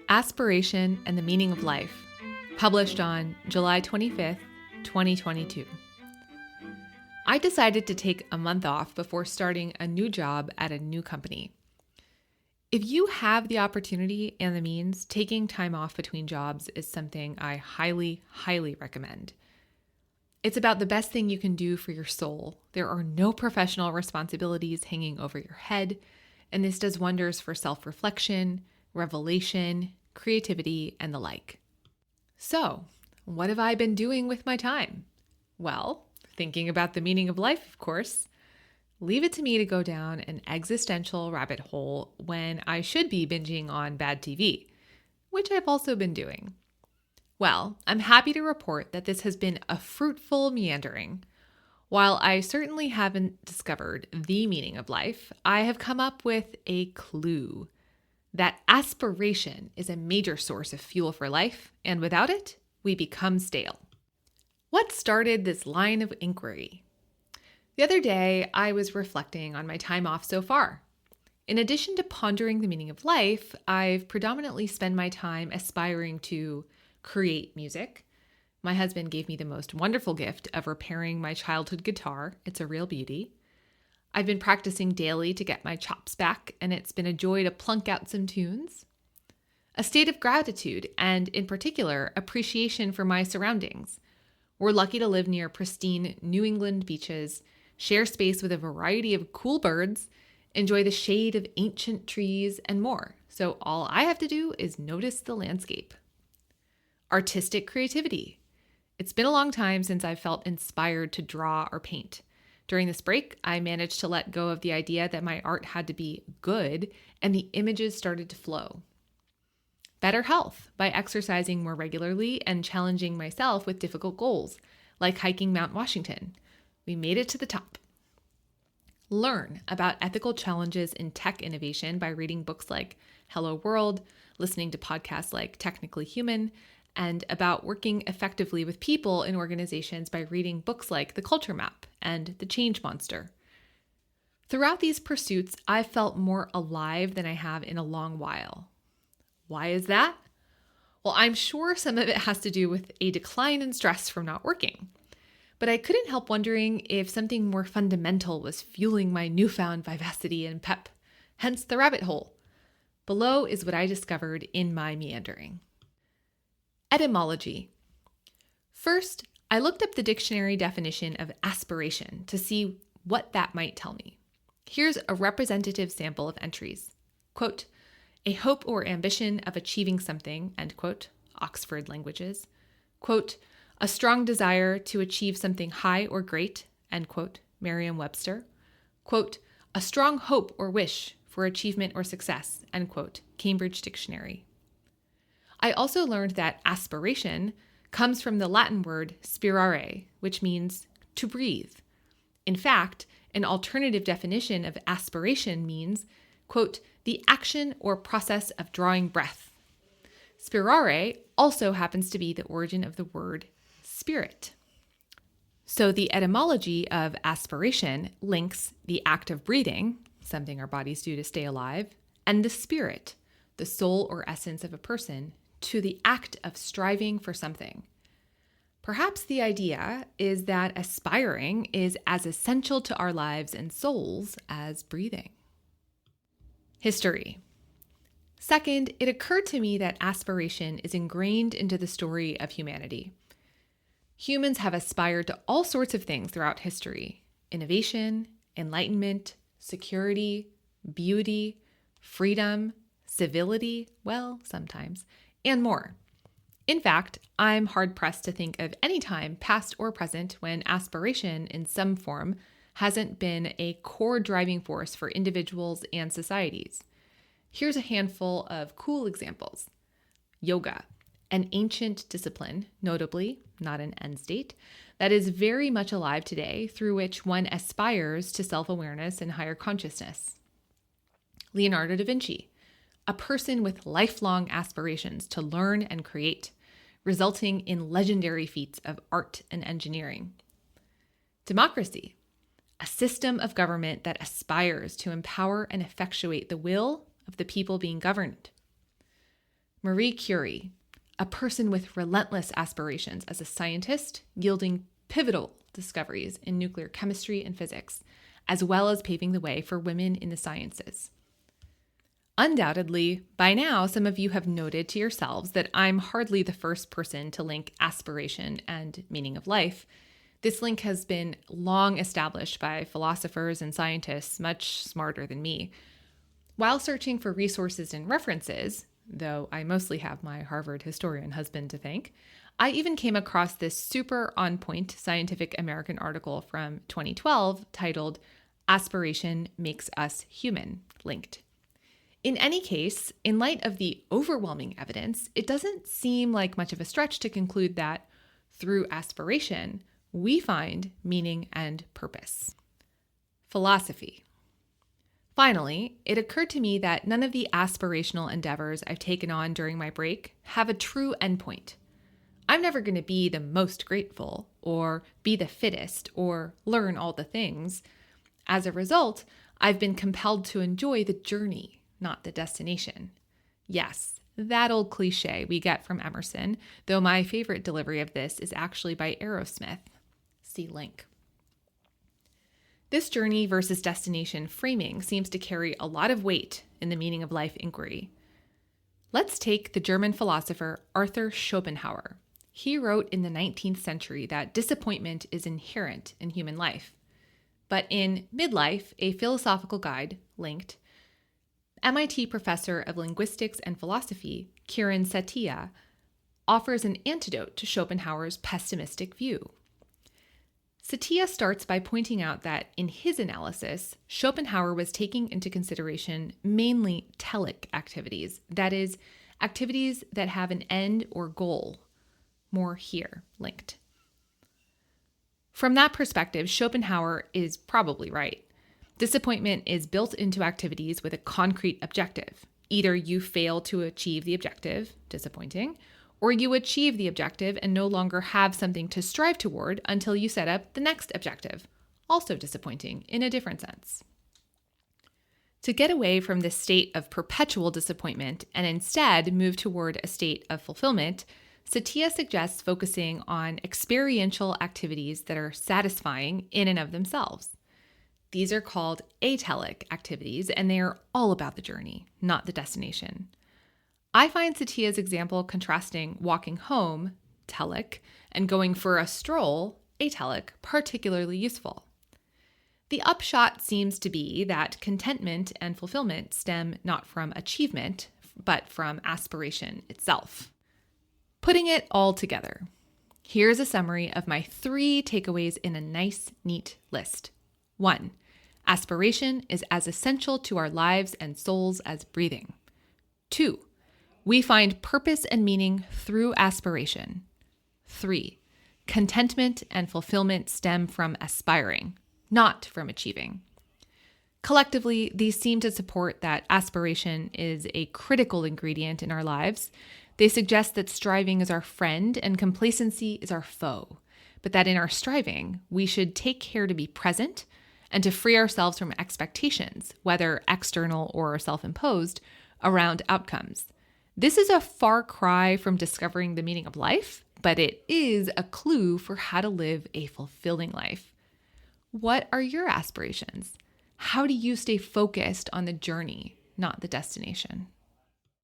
Aspiration and the Meaning of Life, published on July 25th, 2022. I decided to take a month off before starting a new job at a new company. If you have the opportunity and the means, taking time off between jobs is something I highly, highly recommend. It's about the best thing you can do for your soul. There are no professional responsibilities hanging over your head, and this does wonders for self-reflection, revelation, creativity, and the like. So, what have I been doing with my time? Well, thinking about the meaning of life, of course. Leave it to me to go down an existential rabbit hole when I should be binging on bad TV, which I've also been doing. Well, I'm happy to report that this has been a fruitful meandering. While I certainly haven't discovered the meaning of life, I have come up with a clue that aspiration is a major source of fuel for life, and without it, we become stale. What started this line of inquiry? The other day, I was reflecting on my time off so far. In addition to pondering the meaning of life, I've predominantly spent my time aspiring to create music. My husband gave me the most wonderful gift of repairing my childhood guitar. It's a real beauty. I've been practicing daily to get my chops back, and it's been a joy to plunk out some tunes. A state of gratitude, and in particular, appreciation for my surroundings. We're lucky to live near pristine New England beaches, share space with a variety of cool birds, enjoy the shade of ancient trees, and more. So all I have to do is notice the landscape. Artistic creativity. It's been a long time since I've felt inspired to draw or paint. During this break, I managed to let go of the idea that my art had to be good, and the images started to flow. Better health by exercising more regularly and challenging myself with difficult goals, like hiking Mount Washington. We made it to the top. Learn about ethical challenges in tech innovation by reading books like Hello World, listening to podcasts like Technically Human, and about working effectively with people in organizations by reading books like The Culture Map and The Change Monster. Throughout these pursuits, I've felt more alive than I have in a long while. Why is that? Well, I'm sure some of it has to do with a decline in stress from not working. But I couldn't help wondering if something more fundamental was fueling my newfound vivacity and pep, hence the rabbit hole. Below is what I discovered in my meandering. Etymology. First, I looked up the dictionary definition of aspiration to see what that might tell me. Here's a representative sample of entries. Quote, a hope or ambition of achieving something, end quote, Oxford Languages. Quote, a strong desire to achieve something high or great, end quote, Merriam-Webster. Quote, a strong hope or wish for achievement or success, end quote, Cambridge Dictionary. I also learned that aspiration comes from the Latin word spirare, which means to breathe. In fact, an alternative definition of aspiration means, quote, the action or process of drawing breath. Spirare also happens to be the origin of the word spirit. So the etymology of aspiration links the act of breathing, something our bodies do to stay alive, and the spirit, the soul or essence of a person, to the act of striving for something. Perhaps the idea is that aspiring is as essential to our lives and souls as breathing. History. Second, it occurred to me that aspiration is ingrained into the story of humanity. Humans have aspired to all sorts of things throughout history: innovation, enlightenment, security, beauty, freedom, civility, well, sometimes, and more. In fact, I'm hard-pressed to think of any time, past or present, when aspiration in some form hasn't been a core driving force for individuals and societies. Here's a handful of cool examples. Yoga, an ancient discipline, notably, not an end state, that is very much alive today, through which one aspires to self-awareness and higher consciousness. Leonardo da Vinci, a person with lifelong aspirations to learn and create, resulting in legendary feats of art and engineering. Democracy, a system of government that aspires to empower and effectuate the will of the people being governed. Marie Curie, a person with relentless aspirations as a scientist, yielding pivotal discoveries in nuclear chemistry and physics, as well as paving the way for women in the sciences. Undoubtedly, by now, some of you have noted to yourselves that I'm hardly the first person to link aspiration and meaning of life. This link has been long established by philosophers and scientists much smarter than me. While searching for resources and references, though I mostly have my Harvard historian husband to thank, I even came across this super on-point Scientific American article from 2012 titled Aspiration Makes Us Human, linked. In any case, in light of the overwhelming evidence, it doesn't seem like much of a stretch to conclude that through aspiration, we find meaning and purpose. Philosophy. Finally, it occurred to me that none of the aspirational endeavors I've taken on during my break have a true endpoint. I'm never going to be the most grateful, or be the fittest, or learn all the things. As a result, I've been compelled to enjoy the journey, not the destination. Yes, that old cliche we get from Emerson, though my favorite delivery of this is actually by Aerosmith. See link. This journey versus destination framing seems to carry a lot of weight in the meaning of life inquiry. Let's take the German philosopher Arthur Schopenhauer. He wrote in the 19th century that disappointment is inherent in human life. But in Midlife, a philosophical guide, linked, MIT professor of linguistics and philosophy, Kiran Setia, offers an antidote to Schopenhauer's pessimistic view. Setia starts by pointing out that in his analysis, Schopenhauer was taking into consideration mainly telic activities, that is, activities that have an end or goal. More here, linked. From that perspective, Schopenhauer is probably right. Disappointment is built into activities with a concrete objective. Either you fail to achieve the objective, disappointing, or you achieve the objective and no longer have something to strive toward until you set up the next objective, also disappointing in a different sense. To get away from this state of perpetual disappointment and instead move toward a state of fulfillment, Setia suggests focusing on experiential activities that are satisfying in and of themselves. These are called atelic activities, and they are all about the journey, not the destination. I find Setia's example contrasting walking home, telic, and going for a stroll, atelic, particularly useful. The upshot seems to be that contentment and fulfillment stem not from achievement, but from aspiration itself. Putting it all together, here's a summary of my 3 takeaways in a nice, neat list. 1. Aspiration is as essential to our lives and souls as breathing. 2. We find purpose and meaning through aspiration. 3. Contentment and fulfillment stem from aspiring, not from achieving. Collectively, these seem to support that aspiration is a critical ingredient in our lives. They suggest that striving is our friend and complacency is our foe, but that in our striving, we should take care to be present and to free ourselves from expectations, whether external or self-imposed, around outcomes. This is a far cry from discovering the meaning of life, but it is a clue for how to live a fulfilling life. What are your aspirations? How do you stay focused on the journey, not the destination?